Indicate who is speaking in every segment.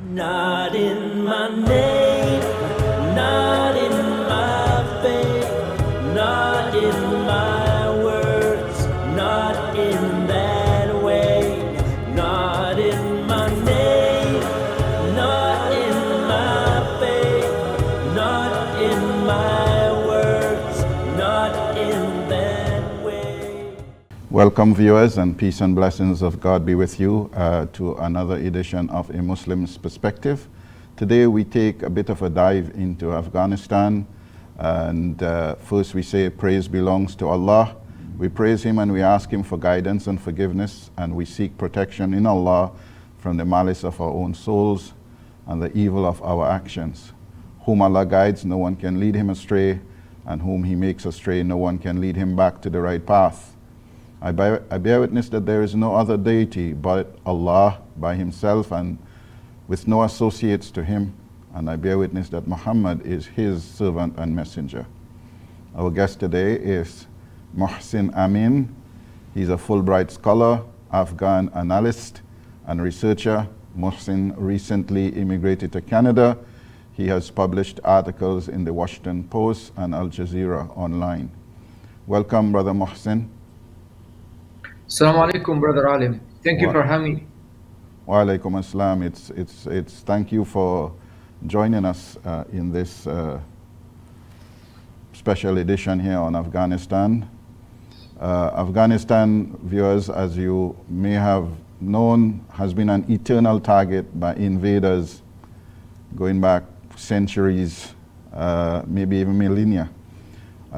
Speaker 1: Not in my name, not in my faith, not in my words, not in that way. Not in my name, not in my faith, not in my words, not in that way.
Speaker 2: Welcome, viewers, and peace and blessings of God be with you to another edition of A Muslim's Perspective. Today we take a bit of a dive into Afghanistan, and first we say praise belongs to Allah. We praise Him and we ask Him for guidance and forgiveness, and we seek protection in Allah from the malice of our own souls and the evil of our actions. Whom Allah guides, no one can lead him astray, and whom He makes astray, no one can lead him back to the right path. I bear witness that there is no other deity but Allah by Himself and with no associates to Him, and I bear witness that Muhammad is His servant and messenger. Our guest today is Mohsin Amin. He's a Fulbright scholar, Afghan analyst, and researcher. Mohsin recently immigrated to Canada. He has published articles in the Washington Post and Al Jazeera online. Welcome, Brother Mohsin.
Speaker 3: Assalamu alaikum, Brother Alim. Thank you for having me.
Speaker 2: Wa alaikum assalam. It's thank you for joining us in this special edition here on Afghanistan. Afghanistan, viewers, as you may have known, has been an eternal target by invaders going back centuries, maybe even millennia,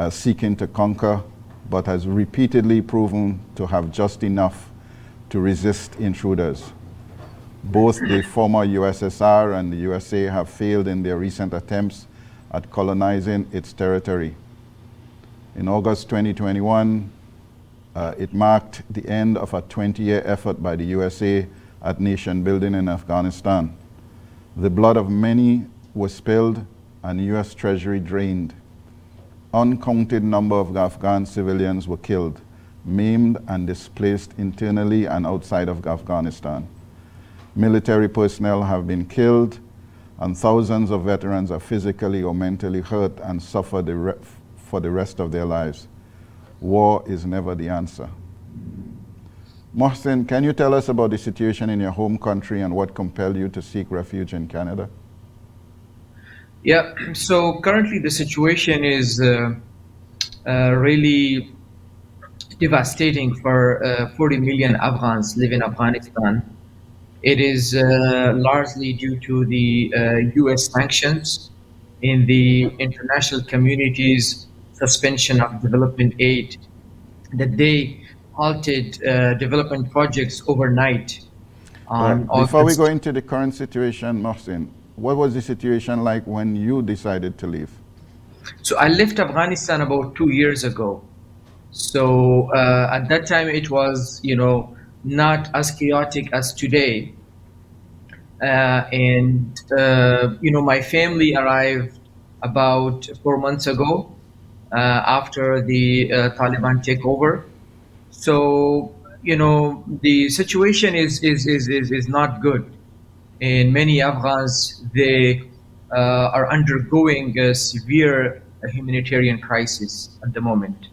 Speaker 2: seeking to conquer, but has repeatedly proven to have just enough to resist intruders. Both the former USSR and the USA have failed in their recent attempts at colonizing its territory. In August 2021, it marked the end of a 20-year effort by the USA at nation building in Afghanistan. The blood of many was spilled and US Treasury drained. Uncounted number of Afghan civilians were killed, maimed and displaced internally and outside of Afghanistan. Military personnel have been killed, and thousands of veterans are physically or mentally hurt and suffer for the rest of their lives. War is never the answer. Mohsin, can you tell us about the situation in your home country and what compelled you to seek refuge in Canada?
Speaker 3: Yeah, so currently the situation is really devastating for 40 million Afghans live in Afghanistan. It is largely due to the US sanctions in the international community's suspension of development aid, that they halted development projects overnight.
Speaker 2: Before we go into the current situation, Mohsin, what was the situation like when you decided to leave?
Speaker 3: So I left Afghanistan about 2 years ago. So at that time it was, not as chaotic as today. My family arrived about 4 months ago after the Taliban takeover. So, the situation is not good. And many Afghans, they are undergoing a severe humanitarian crisis at the moment.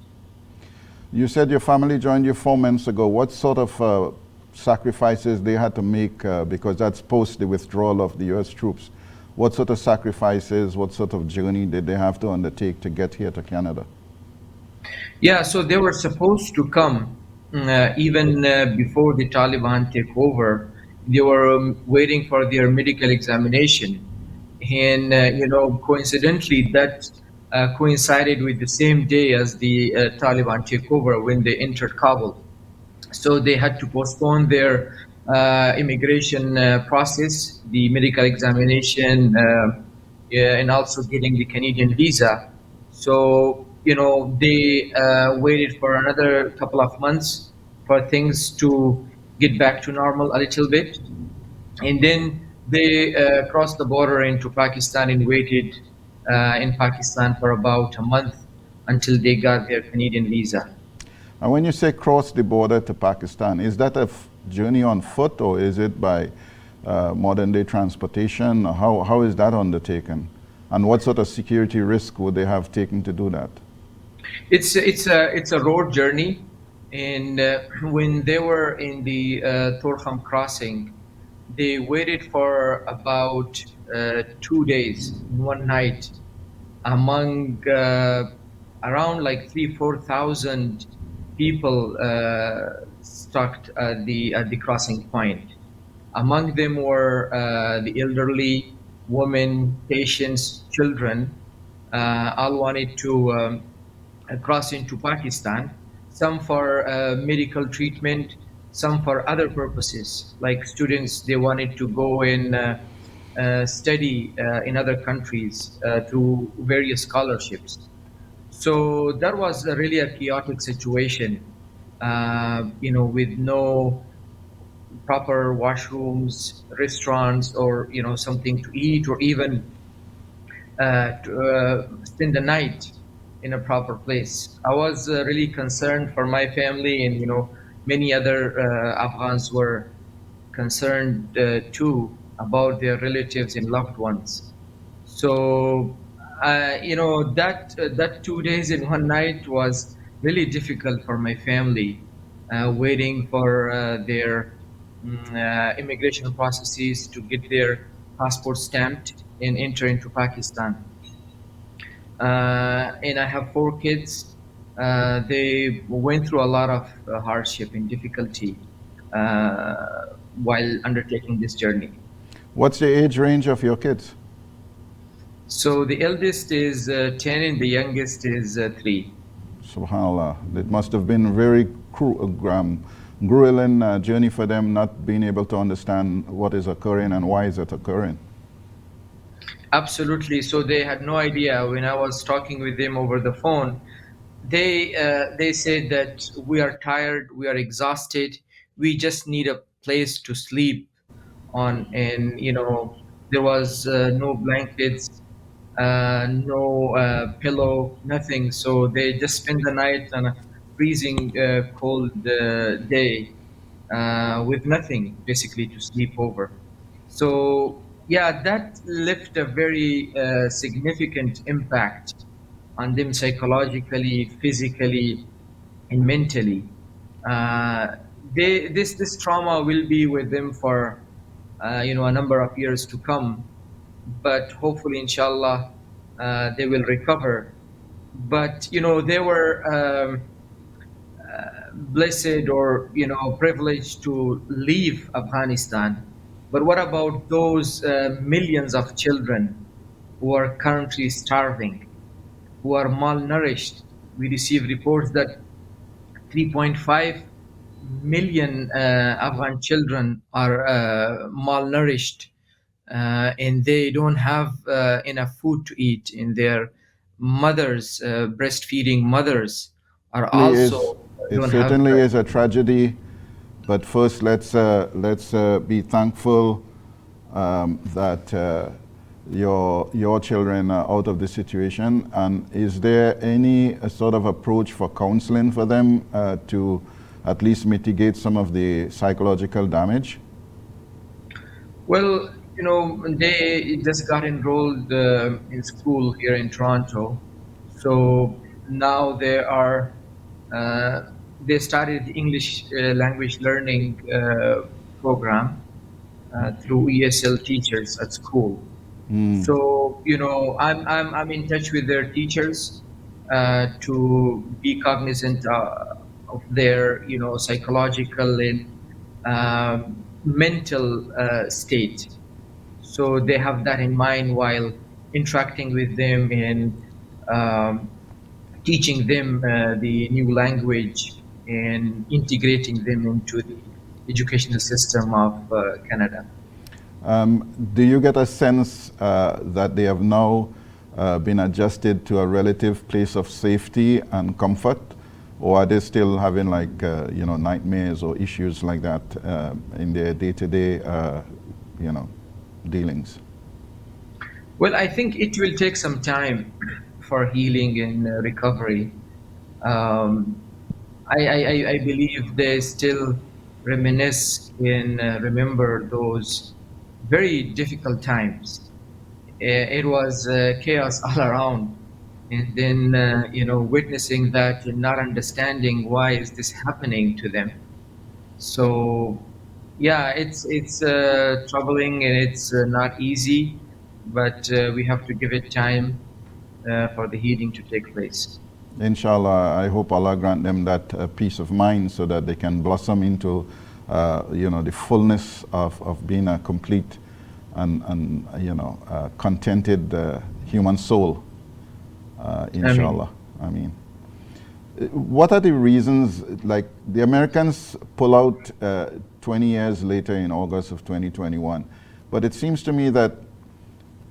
Speaker 2: You said your family joined you 4 months ago. What sort of sacrifices they had to make, because that's post the withdrawal of the US troops? What sort of sacrifices, what sort of journey did they have to undertake to get here to Canada?
Speaker 3: Yeah, so they were supposed to come even before the Taliban take over. They were waiting for their medical examination, and coincidentally that coincided with the same day as the Taliban takeover when they entered Kabul. So they had to postpone their immigration process, the medical examination, and also getting the Canadian visa. So they waited for another couple of months for things to get back to normal a little bit, and then they crossed the border into Pakistan and waited in Pakistan for about a month until they got their Canadian visa.
Speaker 2: And when you say cross the border to Pakistan, is that a journey on foot or is it by modern day transportation? How is that undertaken? And what sort of security risk would they have taken to do that?
Speaker 3: It's a road journey, and when they were in the Torkham crossing, they waited for about 2 days, one night, among around like 3-4 thousand people stuck at the crossing point. Among them were the elderly, women, patients, children. All wanted to cross into Pakistan, some for medical treatment, some for other purposes, like students, they wanted to go and study in other countries through various scholarships. So that was really a chaotic situation, with no proper washrooms, restaurants, or something to eat, or even to spend the night in a proper place. I was really concerned for my family, and many other Afghans were concerned too about their relatives and loved ones. So, that 2 days and one night was really difficult for my family, waiting for their immigration processes to get their passport stamped and enter into Pakistan. And I have 4 kids. They went through a lot of hardship and difficulty while undertaking this journey.
Speaker 2: What's the age range of your kids?
Speaker 3: So the eldest is 10 and the youngest is 3.
Speaker 2: Subhanallah. It must have been a very grueling journey for them, not being able to understand what is occurring and why is it occurring.
Speaker 3: Absolutely. So they had no idea. When I was talking with them over the phone, they said that we are tired, we are exhausted, we just need a place to sleep on. And there was no blankets, no pillow, nothing. So they just spent the night on a freezing cold day with nothing basically to sleep over. So yeah, that left a very significant impact on them psychologically, physically, and mentally. Uh, this trauma will be with them for a number of years to come, but hopefully, inshallah, they will recover. But they were blessed or privileged to leave Afghanistan. But what about those millions of children who are currently starving, who are malnourished? We receive reports that 3.5 million Afghan children are malnourished, and they don't have enough food to eat, and their mothers, breastfeeding mothers, are also
Speaker 2: It
Speaker 3: don't have.
Speaker 2: certainly is a tragedy, but first let's be thankful that your children are out of the situation. And is there any sort of approach for counseling for them to at least mitigate some of the psychological damage?
Speaker 3: Well, they just got enrolled in school here in Toronto, so now uh, they started the English language learning program through ESL teachers at school. So I'm in touch with their teachers to be cognizant of their psychological and mental state. So they have that in mind while interacting with them and um, teaching them the new language and integrating them into the educational system of Canada.
Speaker 2: Do you get a sense that they have now been adjusted to a relative place of safety and comfort, or are they still having nightmares or issues like that in their day-to-day dealings?
Speaker 3: Well, I think it will take some time for healing and recovery. Um, I believe they still reminisce and remember those very difficult times. It was chaos all around, and then witnessing that and not understanding why is this happening to them. So yeah, it's troubling and it's not easy, but we have to give it time for the healing to take place.
Speaker 2: Inshallah, I hope Allah grant them that peace of mind so that they can blossom into, the fullness of being a complete and contented human soul. Inshallah. I mean, what are the reasons? Like the Americans pull out 20 years later in August of 2021, but it seems to me that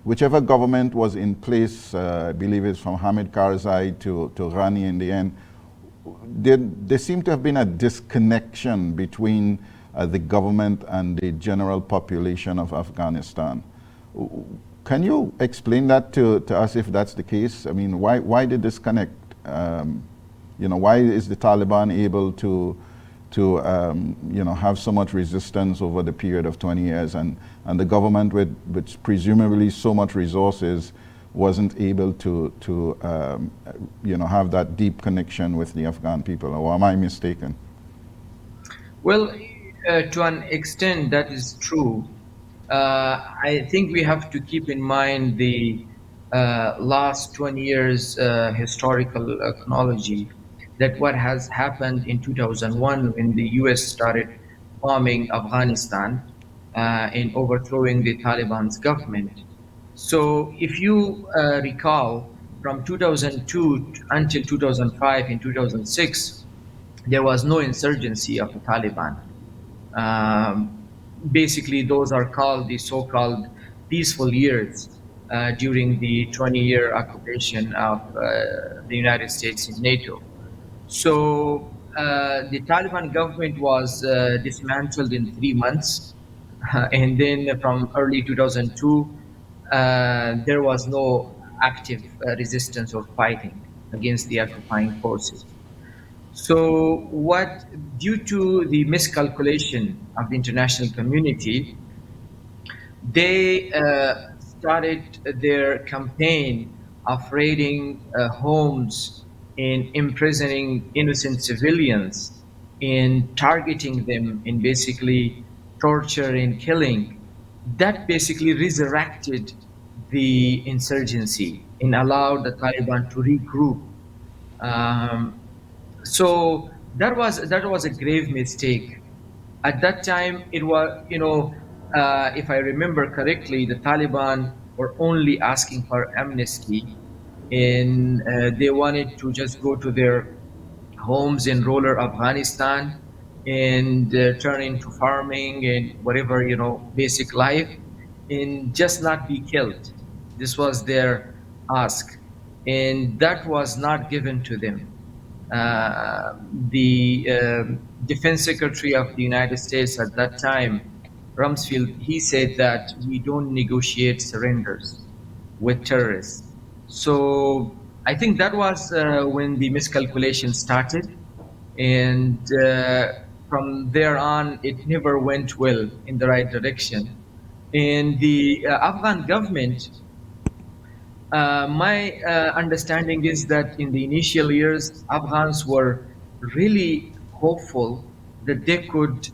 Speaker 2: whichever government was in place, I believe it's from Hamid Karzai to Ghani in the end, there seemed to have been a disconnection between the government and the general population of Afghanistan. Can you explain that to us if that's the case? I mean, why the disconnect? Why is the Taliban able to have so much resistance over the period of 20 years, and the government with presumably so much resources wasn't able to have that deep connection with the Afghan people, or am I mistaken?
Speaker 3: Well, to an extent, that is true. I think we have to keep in mind the last 20 years historical chronology, that what has happened in 2001 when the US started bombing Afghanistan and overthrowing the Taliban's government. So if you recall, from 2002 until 2005, in 2006, there was no insurgency of the Taliban. Basically, those are called the so-called peaceful years during the 20-year occupation of the United States in NATO. So the Taliban government was dismantled in 3 months, and then from early 2002, there was no active resistance or fighting against the occupying forces. So, due to the miscalculation of the international community, they started their campaign of raiding homes and imprisoning innocent civilians and targeting them and basically torture and killing. That basically resurrected the insurgency and allowed the Taliban to regroup. Um, so that was a grave mistake. At that time, it was, if I remember correctly, the Taliban were only asking for amnesty, and they wanted to just go to their homes in rural Afghanistan and turn into farming and whatever, basic life, and just not be killed. This was their ask, and that was not given to them. The Defense Secretary of the United States at that time, Rumsfeld, he said that we don't negotiate surrenders with terrorists. So I think that was when the miscalculation started, and from there on, it never went well in the right direction. And the Afghan government, my understanding is that in the initial years, Afghans were really hopeful that they could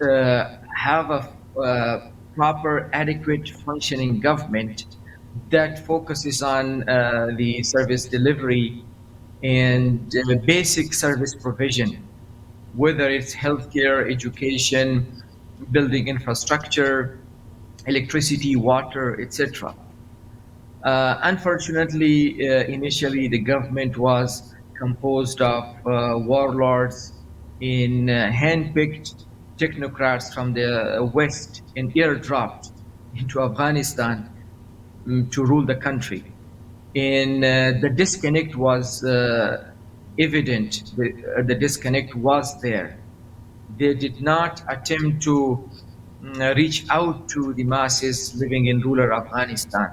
Speaker 3: have a proper, adequate, functioning government that focuses on the service delivery and basic service provision, whether it's healthcare, education, building infrastructure, electricity, water, etc. Unfortunately, initially the government was composed of warlords in hand-picked technocrats from the West and airdropped into Afghanistan to rule the country. And the disconnect was evident. The disconnect was there. They did not attempt to reach out to the masses living in rural Afghanistan.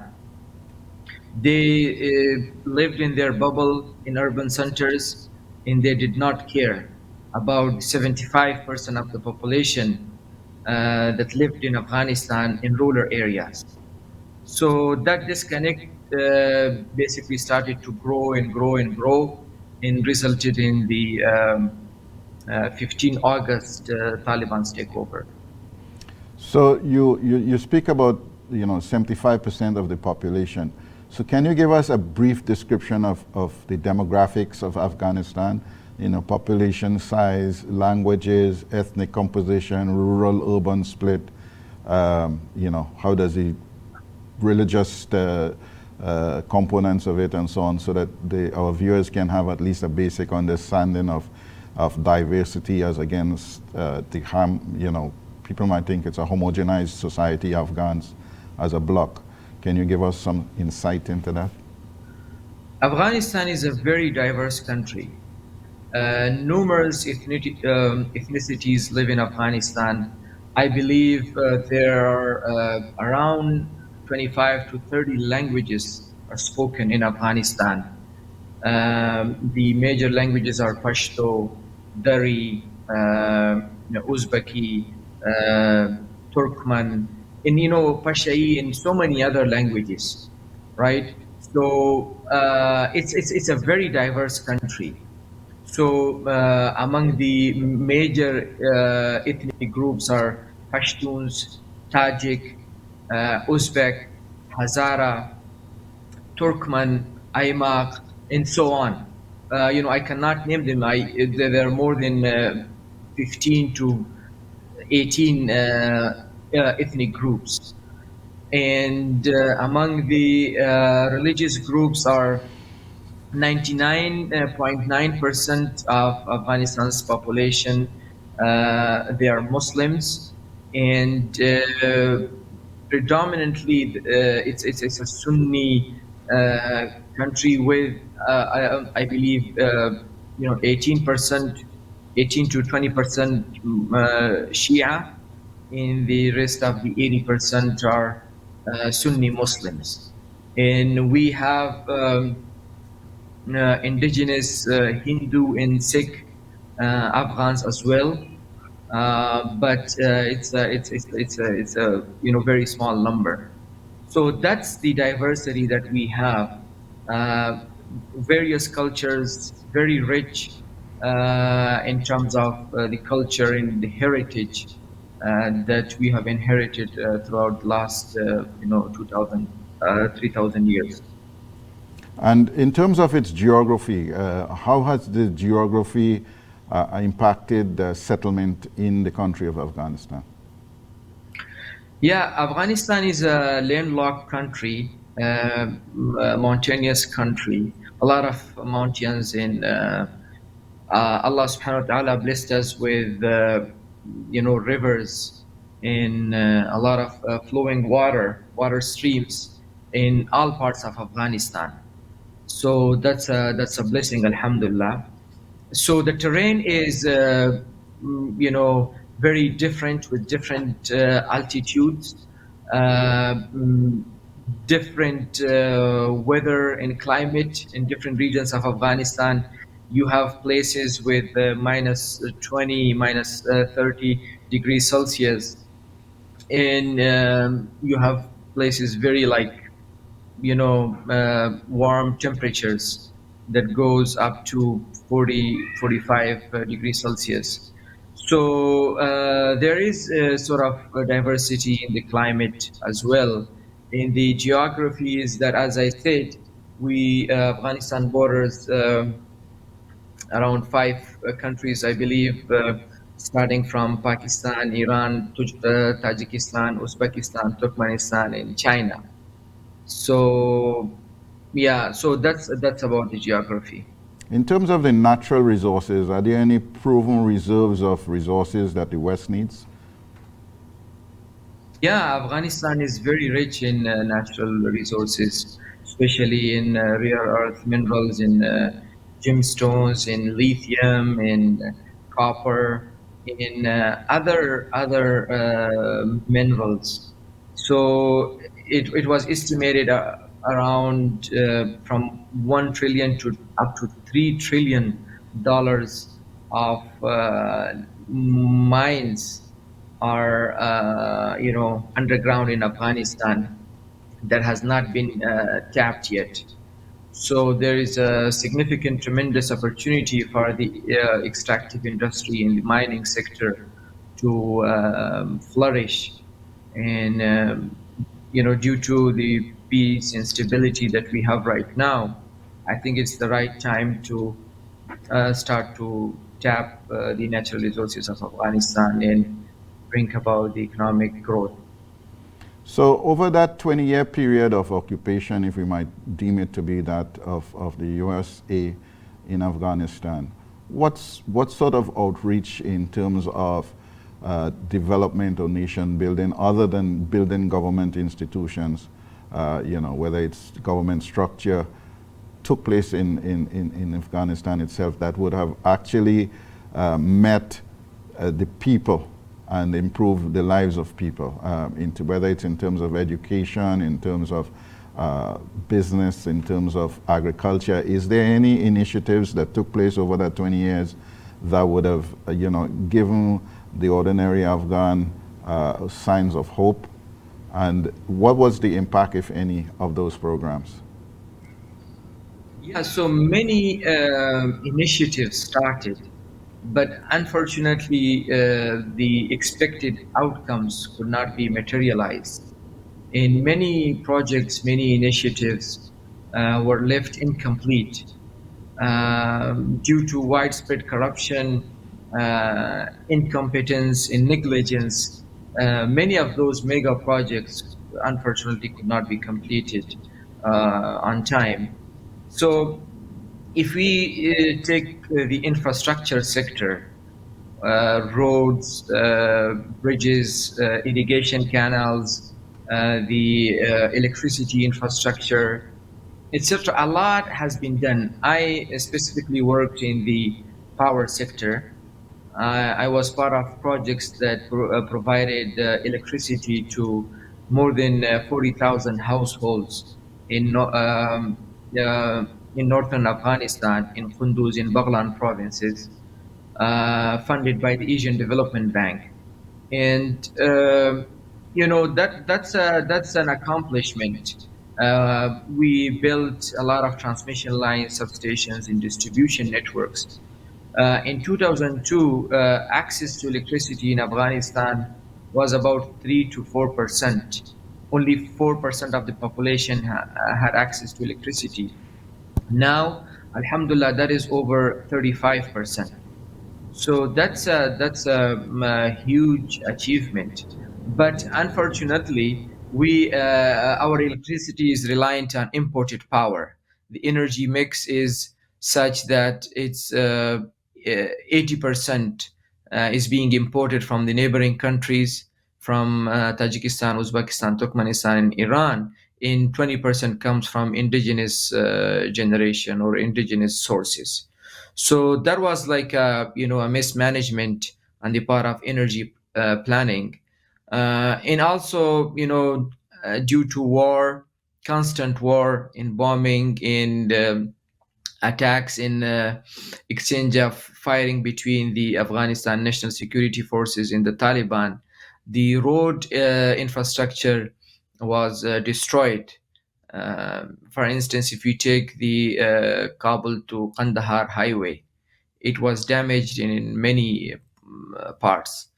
Speaker 3: They lived in their bubble in urban centers, and they did not care about 75% of the population that lived in Afghanistan in rural areas. So that disconnect basically started to grow and grow and grow, and resulted in the 15 August Taliban's takeover.
Speaker 2: So you speak about 75% of the population. So can you give us a brief description of the demographics of Afghanistan? Population size, languages, ethnic composition, rural, urban split. How does the religious components of it and so on, so that our viewers can have at least a basic understanding of diversity as against the harm, people might think it's a homogenized society, Afghans as a bloc. Can you give us some insight into that?
Speaker 3: Afghanistan is a very diverse country. Numerous ethnicities live in Afghanistan. I believe there are around 25 to 30 languages are spoken in Afghanistan. The major languages are Pashto, Dari, Uzbeki, Turkmen, and Pashai, and so many other languages, right? So it's a very diverse country. So among the major ethnic groups are Pashtuns, Tajik, Uzbek, Hazara, Turkmen, Aimaq, and so on. I cannot name them. There are more than 15 to 18 ethnic groups. And among the religious groups are 99.9% of Afghanistan's population, they are Muslims, and predominantly it's a Sunni country with I believe 18%, 18 to 20% Shia, and the rest of the 80% are Sunni Muslims, and we have indigenous Hindu and Sikh Afghans as well, but it's a very small number. So that's the diversity that we have. Uh, Various cultures, very rich in terms of the culture and the heritage that we have inherited throughout the last 2000, 3000 years.
Speaker 2: And in terms of its geography, how has the geography impacted the settlement in the country of Afghanistan?
Speaker 3: Yeah, Afghanistan is a landlocked country, mountainous country, a lot of mountains, and Allah subhanahu wa ta'ala blessed us with, rivers and a lot of flowing water streams in all parts of Afghanistan. So that's a blessing, alhamdulillah. So the terrain is very different, with different altitudes, mm, different weather and climate in different regions of Afghanistan. You have places with minus 20, minus 30 degrees Celsius, and you have places very like warm temperatures that goes up to 40, 45 degrees Celsius. So there is sort of a diversity in the climate as well. In the geography is that, as I said, we Afghanistan borders around five countries, I believe, starting from Pakistan, Iran, Tajikistan, Uzbekistan, Turkmenistan, and China. So yeah, so that's about the geography.
Speaker 2: In terms of the natural resources, are there any proven reserves of resources that the West needs?
Speaker 3: Yeah, Afghanistan is very rich in natural resources, especially in rare earth minerals, in gemstones, in lithium, in copper, in other minerals. So it was estimated around from 1 trillion to up to $3 trillion of mines are underground in Afghanistan that has not been tapped yet. So there is a significant, tremendous opportunity for the extractive industry in the mining sector to flourish. And due to the peace and stability that we have right now, I think it's the right time to start to tap the natural resources of Afghanistan and bring about the economic growth.
Speaker 2: So over that 20-year period of occupation, if we might deem it to be that of the USA in Afghanistan, what sort of outreach in terms of development or nation building, other than building government institutions, whether it's government structure, took place in Afghanistan itself that would have actually met the people and improve the lives of people, into whether it's in terms of education, in terms of business, in terms of agriculture. Is there any initiatives that took place over that 20 years that would have, given the ordinary Afghan signs of hope? And what was the impact, if any, of those programs?
Speaker 3: Yeah, so many initiatives started, but unfortunately, the expected outcomes could not be materialized. In many projects, many initiatives were left incomplete due to widespread corruption, incompetence, and negligence. Many of those mega projects, unfortunately, could not be completed on time. So, if we take the infrastructure sector, roads, bridges, irrigation canals, the electricity infrastructure, etc., a lot has been done. I specifically worked in the power sector. I was part of projects that provided electricity to more than 40,000 households in in northern Afghanistan, in Kunduz, in Baghlan provinces, funded by the Asian Development Bank. And that's an accomplishment. We built a lot of transmission lines, substations, and distribution networks. In 2002, access to electricity in Afghanistan was about 3 to 4%. Only 4% of the population had access to electricity. Now, Alhamdulillah, that is over 35%. So that's a huge achievement. But unfortunately, we our electricity is reliant on imported power. The energy mix is such that it's 80% is being imported from the neighboring countries, from Tajikistan, Uzbekistan, Turkmenistan, and Iran. In 20% comes from indigenous generation or indigenous sources. So that was like a mismanagement on the part of energy planning, and also due to war, constant war, in bombing, in attacks, in exchange of firing between the Afghanistan National Security Forces and the Taliban, the road infrastructure was destroyed. For instance, if you take the Kabul to Kandahar highway, it was damaged in many parts.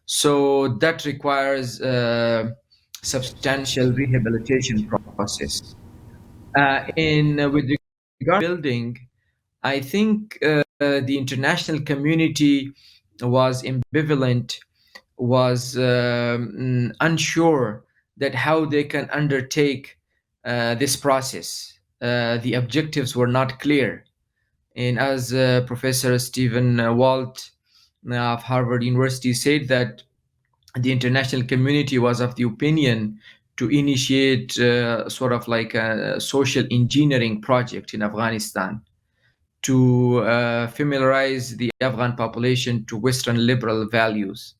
Speaker 3: So that requires substantial rehabilitation process. In with regard to building, I think the international community was ambivalent, was unsure that how they can undertake this process. The objectives were not clear. And as Professor Stephen Walt of Harvard University said, that the international community was of the opinion to initiate sort of like a social engineering project in Afghanistan to familiarize the Afghan population to Western liberal values.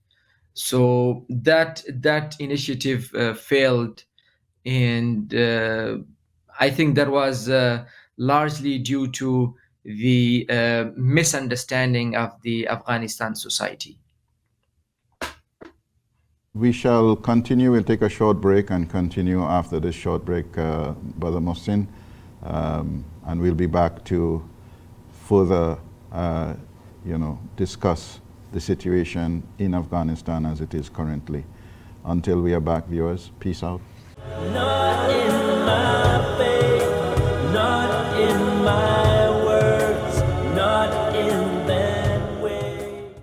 Speaker 3: So that initiative failed, and I think that was largely due to the misunderstanding of the Afghanistan society.
Speaker 2: We shall continue. We'll take a short break and continue after this short break, Brother Mohsin. And we'll be back to further, discuss the situation in Afghanistan as it is currently. Until we are back, viewers, peace out.
Speaker 1: Not in my faith, not in my words, not in that way.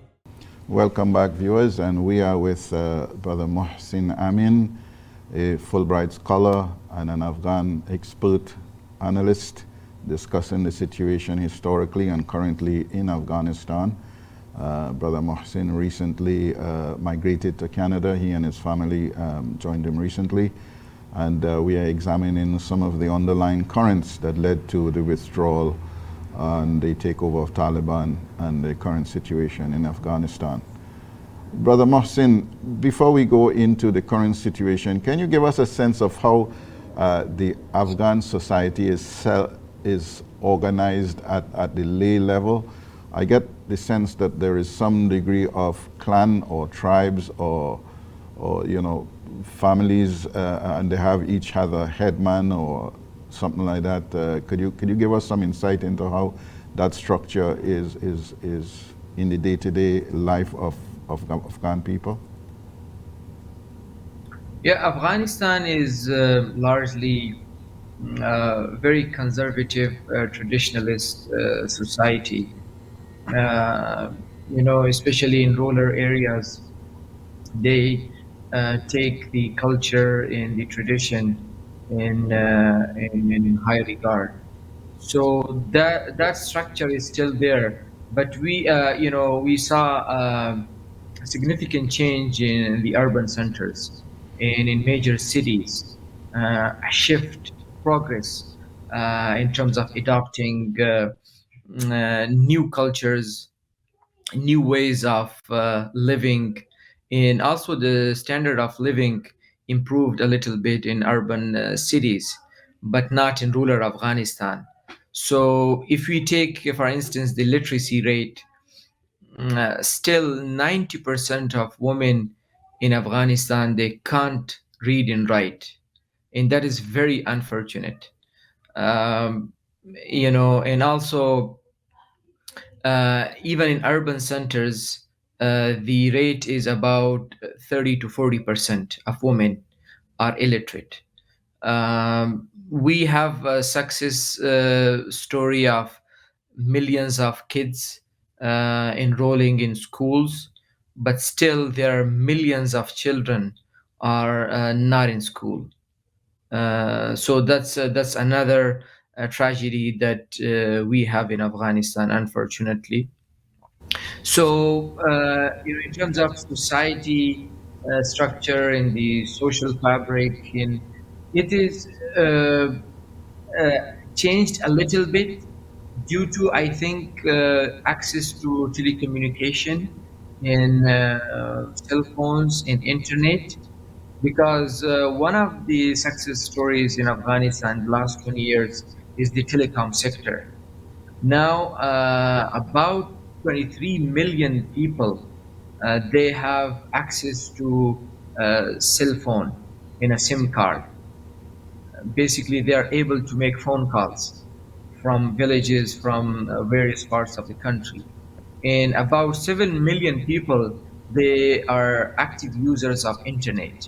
Speaker 2: Welcome back, viewers, and we are with Brother Mohsin Amin, a Fulbright scholar and an Afghan expert analyst, discussing the situation historically and currently in Afghanistan. Brother Mohsin recently migrated to Canada. He and his family joined him recently. And we are examining some of the underlying currents that led to the withdrawal and the takeover of Taliban and the current situation in Afghanistan. Brother Mohsin, before we go into the current situation, can you give us a sense of how the Afghan society is organized at the lay level? I get the sense that there is some degree of clan or tribes or families, and they each have a headman or something like that. Could you give us some insight into how that structure is in the day-to-day life of Afghan people?
Speaker 3: Yeah, Afghanistan is largely very conservative, traditionalist society. Especially in rural areas, they take the culture and the tradition in high regard. So that structure is still there, but we saw a significant change in the urban centers and in major cities, a shift, progress in terms of adopting new cultures, new ways of living, and also the standard of living improved a little bit in urban cities, but not in rural Afghanistan. So if we take, for instance, the literacy rate, still 90% of women in Afghanistan, they can't read and write, and that is very unfortunate. um, and also even in urban centers, the rate is about 30 to 40% of women are illiterate. We have a success story of millions of kids enrolling in schools, but still there are millions of children are not in school. So that's another tragedy that we have in Afghanistan, unfortunately. So, in terms of society structure and the social fabric, it is uh, changed a little bit due to, I think, access to telecommunication and cell phones and internet. Because one of the success stories in Afghanistan the last 20 years is the telecom sector. Now, about 23 million people, they have access to cell phone in a SIM card. Basically, they are able to make phone calls from villages, from various parts of the country. And about 7 million people, they are active users of internet.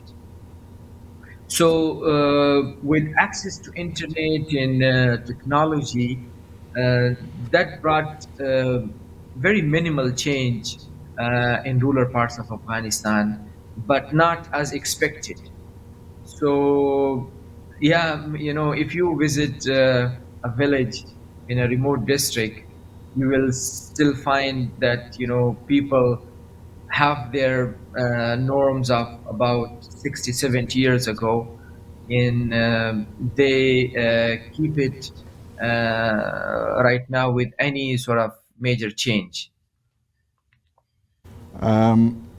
Speaker 3: So, with access to internet and technology, that brought very minimal change in rural parts of Afghanistan, but not as expected. So, yeah, if you visit a village in a remote district, you will still find that people have their norms of about 60, 70 years ago, and they keep it right now with any sort of major change.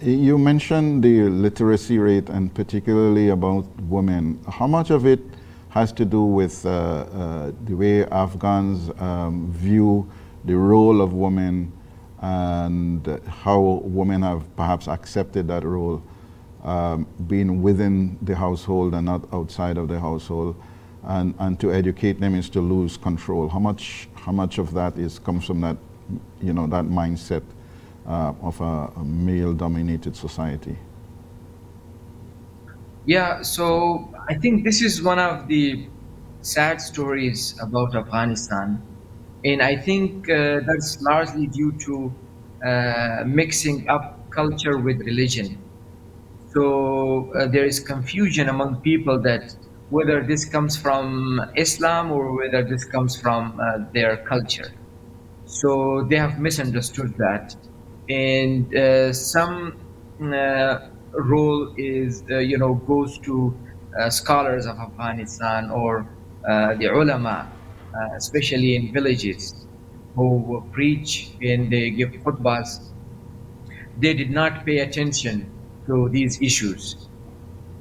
Speaker 2: You mentioned the literacy rate and particularly about women. How much of it has to do with the way Afghans view the role of women and how women have perhaps accepted that role? being within the household and not outside of the household, and to educate them is to lose control. How much of that is comes from that, that mindset of a male-dominated society?
Speaker 3: Yeah, so I think this is one of the sad stories about Afghanistan. And I think that's largely due to mixing up culture with religion. So there is confusion among people that whether this comes from Islam or whether this comes from their culture. So they have misunderstood that, and some uh, role is goes to scholars of Afghanistan or the ulama, especially in villages, who preach and they give khutbas. They did not pay attention to these issues,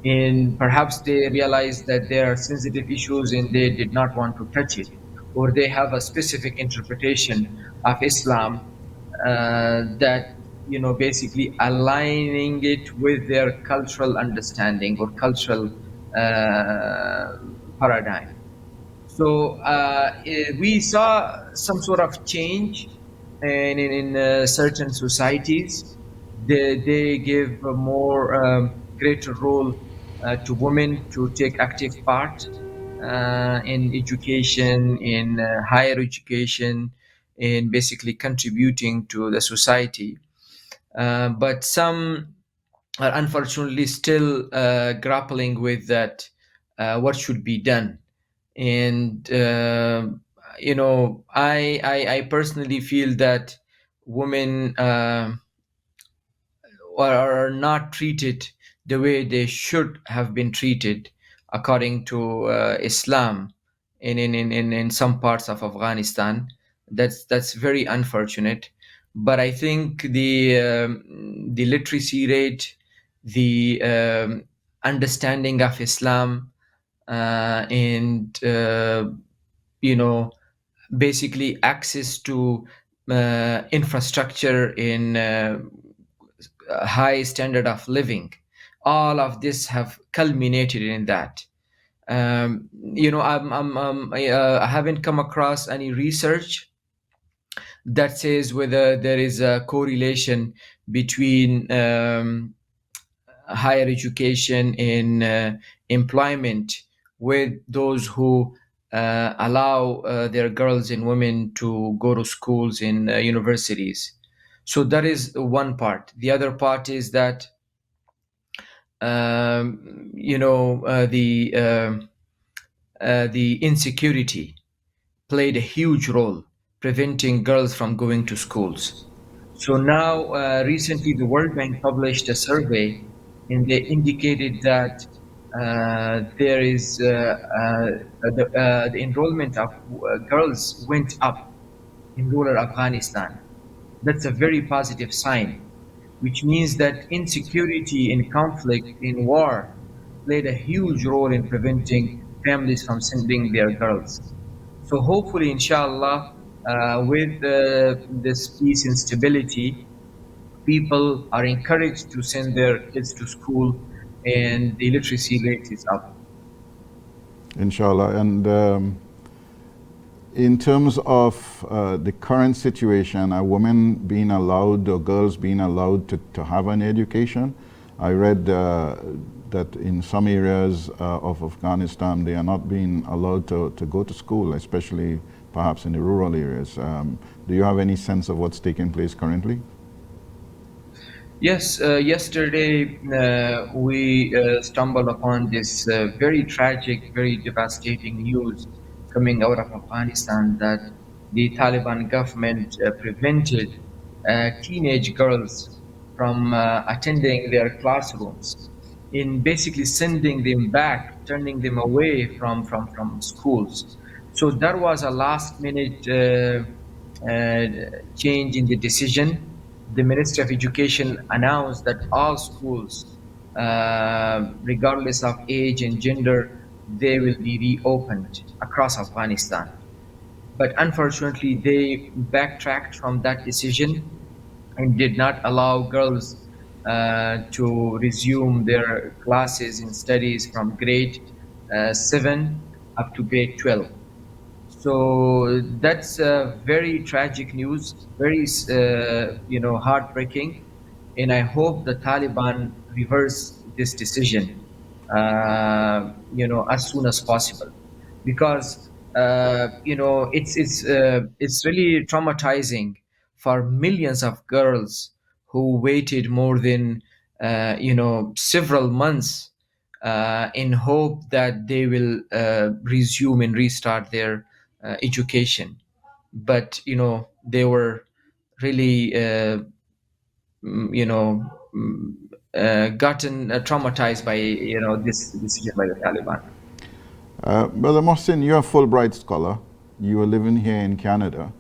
Speaker 3: and perhaps they realized that there are sensitive issues and they did not want to touch it, or they have a specific interpretation of Islam that basically aligning it with their cultural understanding or cultural uh, paradigm. So we saw some sort of change in certain societies. They give a more greater role to women to take active part in education, in higher education, in basically contributing to the society. But some are unfortunately still grappling with that, what should be done. And I personally feel that women are not treated the way they should have been treated according to Islam in some parts of Afghanistan. That's very unfortunate. But I think the literacy rate, the understanding of Islam, and you know basically access to infrastructure in a high standard of living, all of this have culminated in that. I haven't come across any research that says whether there is a correlation between higher education and employment with those who allow their girls and women to go to schools in universities. So that is one part. The other part is that the insecurity played a huge role preventing girls from going to schools. So now, recently, the World Bank published a survey, and they indicated that there is the enrollment of girls went up in rural Afghanistan. That's a very positive sign, which means that insecurity in conflict, in war, played a huge role in preventing families from sending their girls. So hopefully, inshallah, with this peace and stability, people are encouraged to send their kids to school, and the literacy rate is up.
Speaker 2: Inshallah. And in terms of the current situation, are women being allowed or girls being allowed to have an education? I read that in some areas of Afghanistan, they are not being allowed to go to school, especially perhaps in the rural areas. Do you have any sense of what's taking place currently?
Speaker 3: Yes, yesterday we stumbled upon this very tragic, very devastating news coming out of Afghanistan that the Taliban government prevented teenage girls from attending their classrooms, in basically sending them back, turning them away from schools. So there was a last minute uh, change in the decision. The Ministry of Education announced that all schools, regardless of age and gender, they will be reopened across Afghanistan. But unfortunately, they backtracked from that decision and did not allow girls to resume their classes and studies from grade 7 up to grade 12. So that's very tragic news, very heartbreaking, and I hope the Taliban reverse this decision, as soon as possible, because it's really traumatizing for millions of girls who waited more than several months in hope that they will resume and restart their education. But they were really gotten traumatized by this decision by the Taliban.
Speaker 2: Brother Mohsin, you're a Fulbright scholar. You are living here in Canada.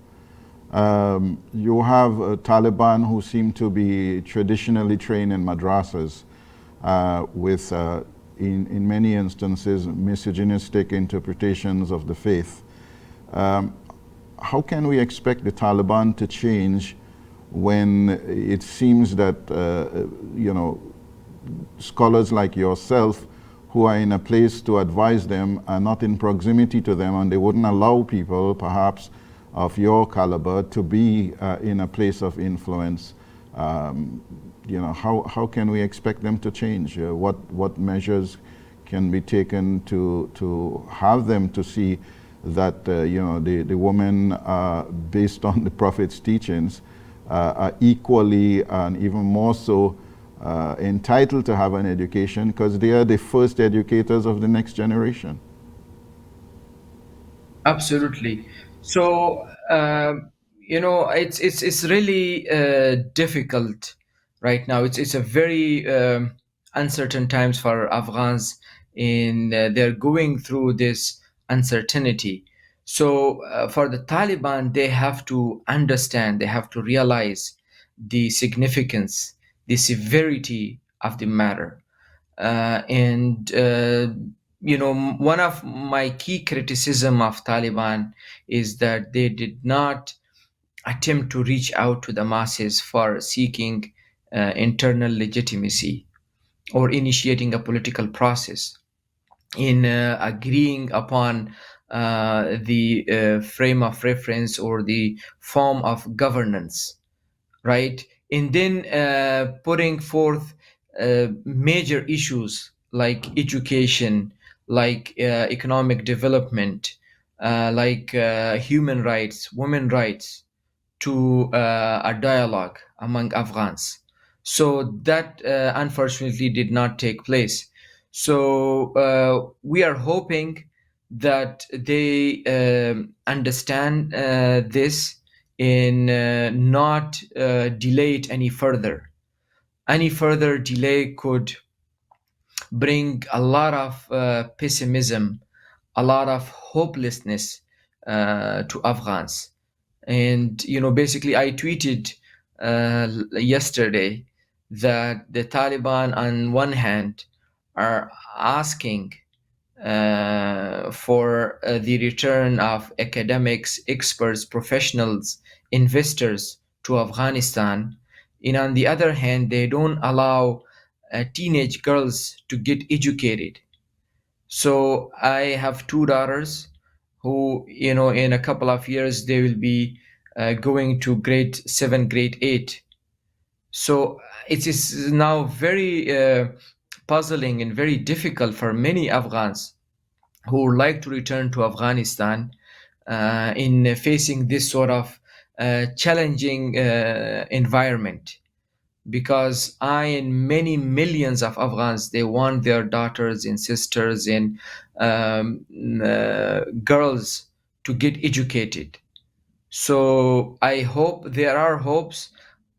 Speaker 2: You have Taliban who seem to be traditionally trained in madrasas with, in many instances, misogynistic interpretations of the faith. How can we expect the Taliban to change when it seems that, scholars like yourself who are in a place to advise them are not in proximity to them, and they wouldn't allow people, perhaps, of your caliber to be in a place of influence? How can we expect them to change? What measures can be taken to have them to see that the women, based on the Prophet's teachings, are equally and even more so entitled to have an education, because they are the first educators of the next generation?
Speaker 3: Absolutely. So it's really difficult right now. It's a very uncertain times for Afghans, in they're going through this uncertainty. So for the Taliban, they have to understand, they have to realize the significance, the severity of the matter. And one of my key criticism of Taliban is that they did not attempt to reach out to the masses for seeking internal legitimacy or initiating a political process in agreeing upon the frame of reference or the form of governance, right? And then putting forth major issues like education, like economic development, like human rights, women rights, to a dialogue among Afghans. So that unfortunately did not take place. So we are hoping that they understand this and not delay it any further. Any further delay could bring a lot of pessimism, a lot of hopelessness to Afghans. And basically, I tweeted yesterday that the Taliban, on one hand, are asking for the return of academics, experts, professionals, investors to Afghanistan. And on the other hand, they don't allow teenage girls to get educated. So I have two daughters who, in a couple of years, they will be going to grade 7, grade 8. So it is now very puzzling and very difficult for many Afghans who would like to return to Afghanistan in facing this sort of challenging environment, because I and many millions of Afghans, they want their daughters and sisters and girls to get educated. So I hope, there are hopes.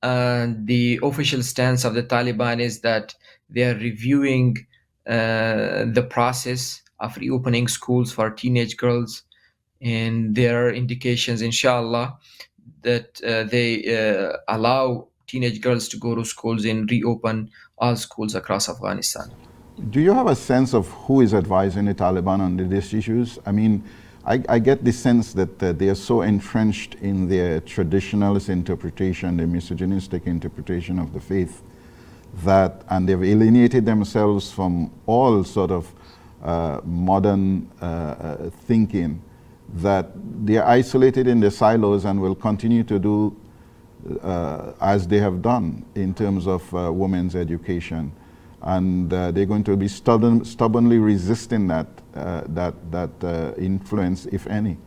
Speaker 3: The official stance of the Taliban is that they are reviewing the process of reopening schools for teenage girls, and there are indications, inshallah, that they allow teenage girls to go to schools and reopen all schools across Afghanistan.
Speaker 2: Do you have a sense of who is advising the Taliban on these issues? I mean, I get the sense that they are so entrenched in their traditionalist interpretation, the misogynistic interpretation of the faith, that, and they've alienated themselves from all sort of modern thinking, that they're isolated in their silos and will continue to do as they have done in terms of women's education. And they're going to be stubbornly resisting that influence, if any,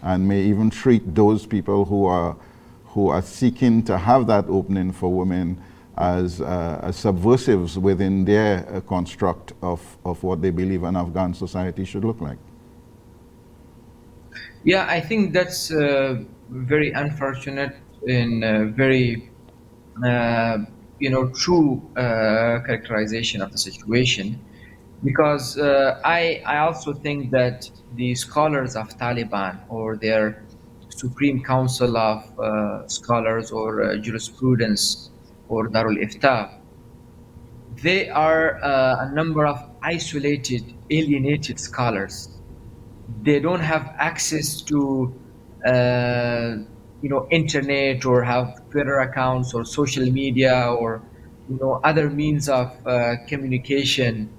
Speaker 2: and may even treat those people who are seeking to have that opening for women as subversives within their construct of what they believe an Afghan society should look like.
Speaker 3: Yeah, I think that's very unfortunate and very, uh, true characterization of the situation. Because I also think that the scholars of Taliban or their Supreme Council of Scholars or Jurisprudence or Darul Ifta, they are a number of isolated, alienated scholars. They don't have access to internet or have Twitter accounts or social media or other means of communication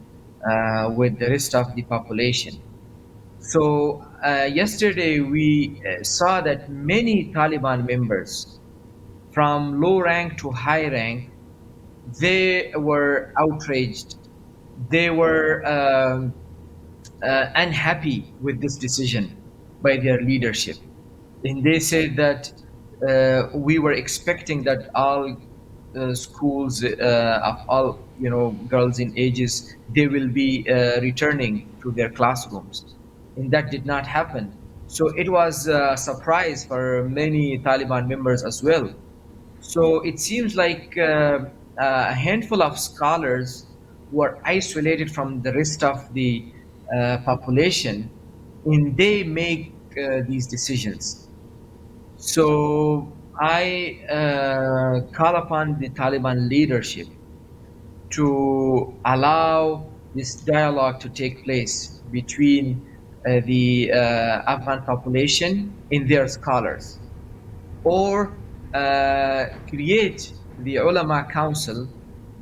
Speaker 3: with the rest of the population. So yesterday we saw that many Taliban members from low rank to high rank, they were outraged. They were unhappy with this decision by their leadership. And they said that we were expecting that all schools of all girls in ages, they will be returning to their classrooms, and that did not happen. So it was a surprise for many Taliban members as well. So it seems like a handful of scholars were isolated from the rest of the population, and they make these decisions. So I call upon the Taliban leadership to allow this dialogue to take place between the Afghan population and their scholars, or create the ulama council,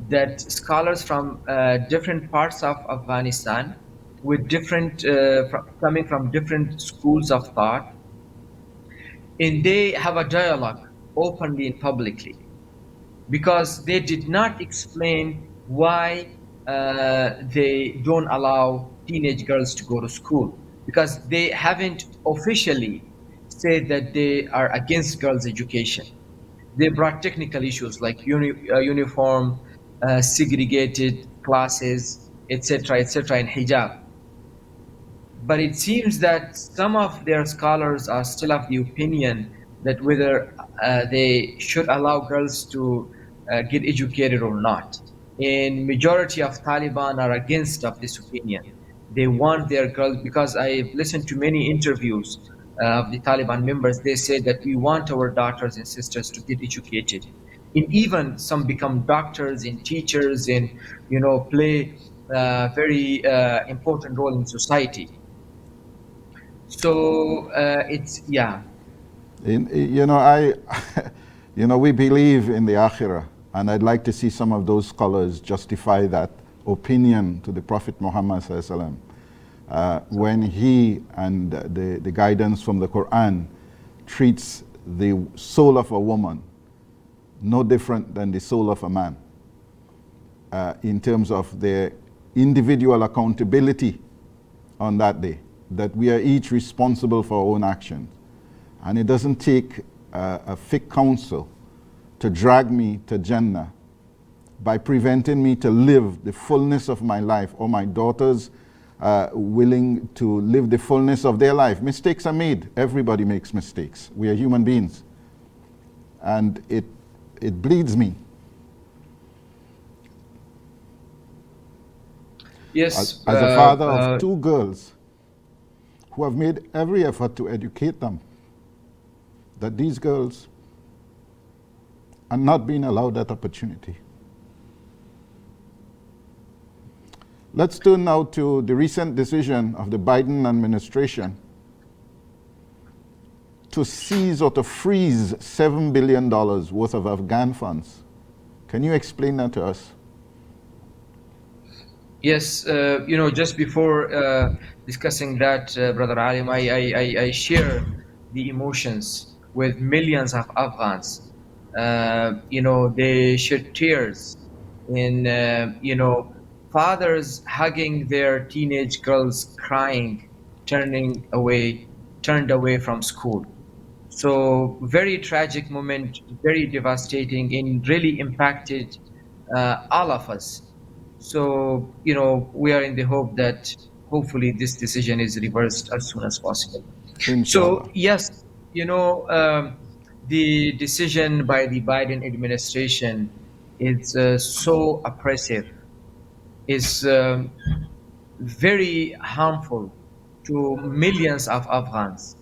Speaker 3: that scholars from different parts of Afghanistan with different coming from different schools of thought, and they have a dialogue openly and publicly, because they did not explain why they don't allow teenage girls to go to school, because they haven't officially said that they are against girls' education. They brought technical issues like uniform, segregated classes, etc., and hijab. But it seems that some of their scholars are still of the opinion that whether they should allow girls to get educated or not. And majority of Taliban are against of this opinion. They want their girls, because I've listened to many interviews of the Taliban members. They say that we want our daughters and sisters to get educated, and even some become doctors and teachers, and play a very important role in society. So it's, yeah.
Speaker 2: We believe in the Akhirah, and I'd like to see some of those scholars justify that opinion to the Prophet Muhammad sallallahu when he and the guidance from the Quran treats the soul of a woman no different than the soul of a man in terms of their individual accountability on that day, that we are each responsible for our own actions. And it doesn't take a thick counsel to drag me to Jannah by preventing me to live the fullness of my life, or my daughters willing to live the fullness of their life. Mistakes are made. Everybody makes mistakes. We are human beings. And it bleeds me.
Speaker 3: Yes.
Speaker 2: As a father of two girls who have made every effort to educate them, that these girls are not being allowed that opportunity. Let's turn now to the recent decision of the Biden administration to seize or to freeze $7 billion worth of Afghan funds. Can you explain that to us?
Speaker 3: Yes, just before discussing that, Brother Alim, I share the emotions with millions of Afghans. They shed tears in, fathers hugging their teenage girls crying, turned away from school. So very tragic moment, very devastating, and really impacted all of us. So we are in the hope that hopefully this decision is reversed as soon as possible. So
Speaker 2: Inshallah.
Speaker 3: yes, the decision by the Biden administration is so oppressive, is very harmful to millions of Afghans.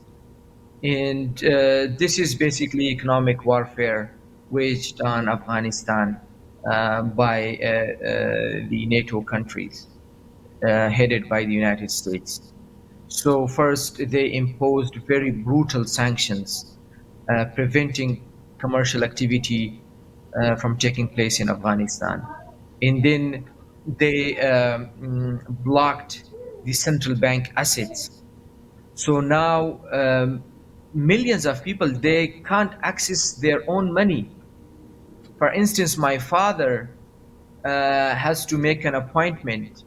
Speaker 3: And this is basically economic warfare waged on Afghanistan by the NATO countries headed by the United States. So, first, they imposed very brutal sanctions, preventing commercial activity from taking place in Afghanistan. And then they blocked the central bank assets. So now millions of people, they can't access their own money. For instance, my father has to make an appointment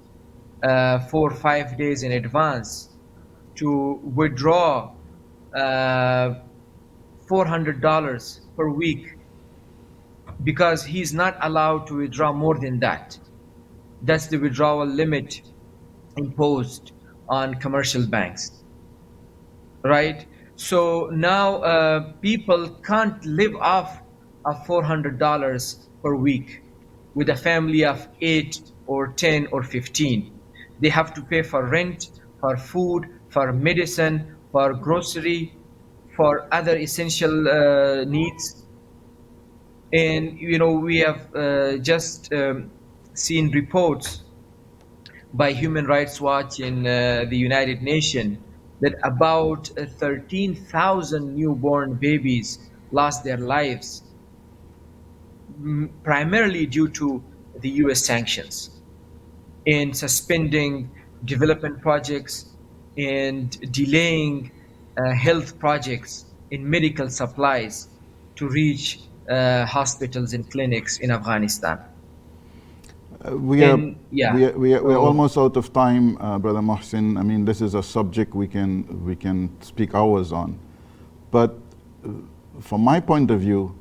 Speaker 3: 4 or 5 days in advance to withdraw uh, $400 per week because he's not allowed to withdraw more than that. That's the withdrawal limit imposed on commercial banks. Right? So now people can't live off of $400 per week with a family of 8 or 10 or 15. They have to pay for rent, for food, for medicine, for grocery, for other essential needs. And we have just seen reports by Human Rights Watch in the United Nations that about 13,000 newborn babies lost their lives, primarily due to the US sanctions in suspending development projects and delaying health projects in medical supplies to reach hospitals and clinics in Afghanistan.
Speaker 2: We are
Speaker 3: And yeah,
Speaker 2: we're
Speaker 3: so
Speaker 2: almost out of time, Brother Mohsin. I mean, this is a subject we can speak hours on, but from my point of view,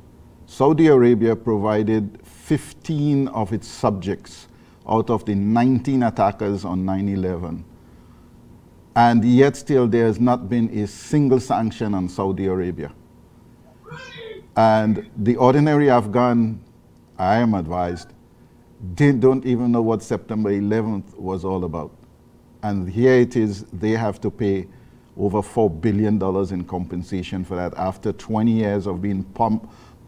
Speaker 2: Saudi Arabia provided 15 of its subjects out of the 19 attackers on 9/11, and yet still there has not been a single sanction on Saudi Arabia. And the ordinary Afghan, I am advised, they don't even know what September 11th was all about. And here it is, they have to pay over $4 billion in compensation for that after 20 years of being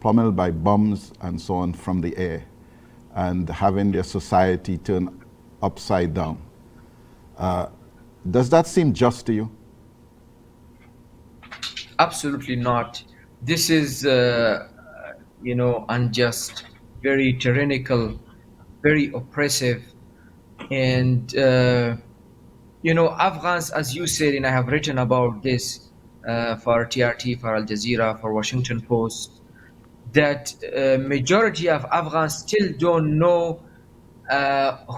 Speaker 2: pummeled by bombs and so on from the air and having their society turn upside down. Does that seem just to you?
Speaker 3: absolutely not. This is, unjust, very tyrannical, very oppressive. And, Afghans, as you said, and I have written about this for TRT, for Al Jazeera, for Washington Post, that majority of Afghans still don't know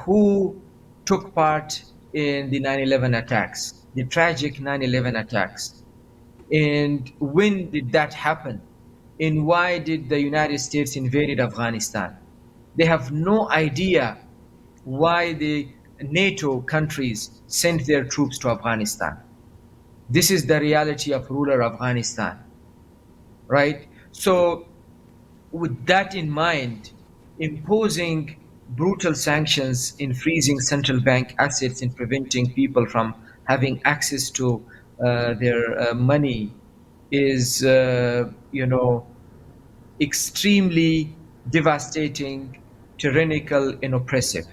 Speaker 3: who took part in the 9/11 attacks, the tragic 9/11 attacks. And when did that happen? And why did the United States invaded Afghanistan? They have no idea why the NATO countries sent their troops to Afghanistan. This is the reality of rural Afghanistan, right? So with that in mind, imposing brutal sanctions in freezing central bank assets and preventing people from having access to their money is, extremely devastating, tyrannical, and oppressive.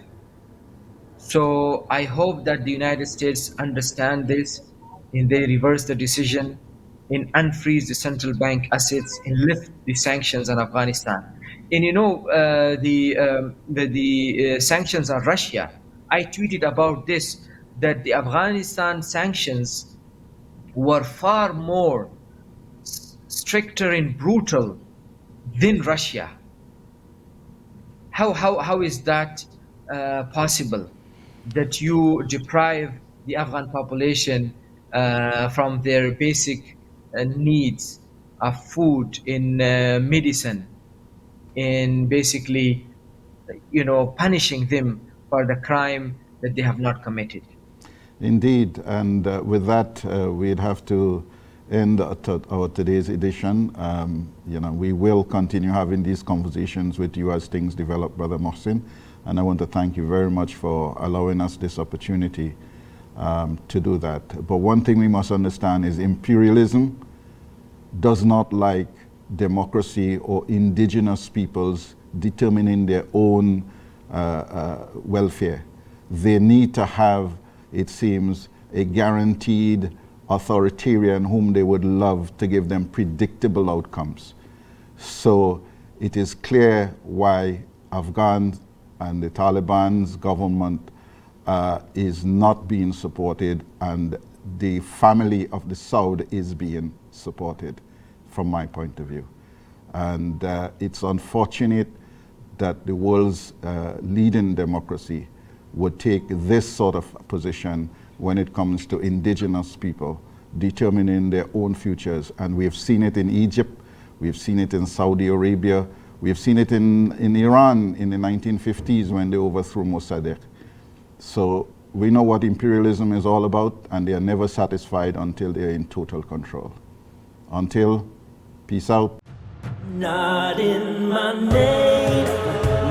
Speaker 3: So I hope that the United States understand this and they reverse the decision and unfreeze the central bank assets and lift the sanctions on Afghanistan. And the sanctions on Russia I tweeted about this, that the Afghanistan sanctions were far more stricter and brutal than Russia. How is that possible? That you deprive the Afghan population from their basic needs of food, in medicine, in basically, punishing them for the crime that they have not committed.
Speaker 2: Indeed, and with that, we'd have to end our today's edition. We will continue having these conversations with you as things develop, Brother Mohsin, and I want to thank you very much for allowing us this opportunity to do that. But one thing we must understand is imperialism does not like democracy or indigenous peoples determining their own welfare. They need to have, it seems, a guaranteed authoritarian whom they would love to give them predictable outcomes. So it is clear why Afghans and the Taliban's government is not being supported, and the family of the Saud is being supported, from my point of view. And it's unfortunate that the world's leading democracy would take this sort of position when it comes to indigenous people determining their own futures. And we've seen it in Egypt, we've seen it in Saudi Arabia, we've seen it in Iran in the 1950s when they overthrew Mossadegh. So we know what imperialism is all about, and they are never satisfied until they are in total control. Until, peace out.
Speaker 1: Not in my name,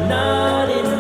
Speaker 1: not in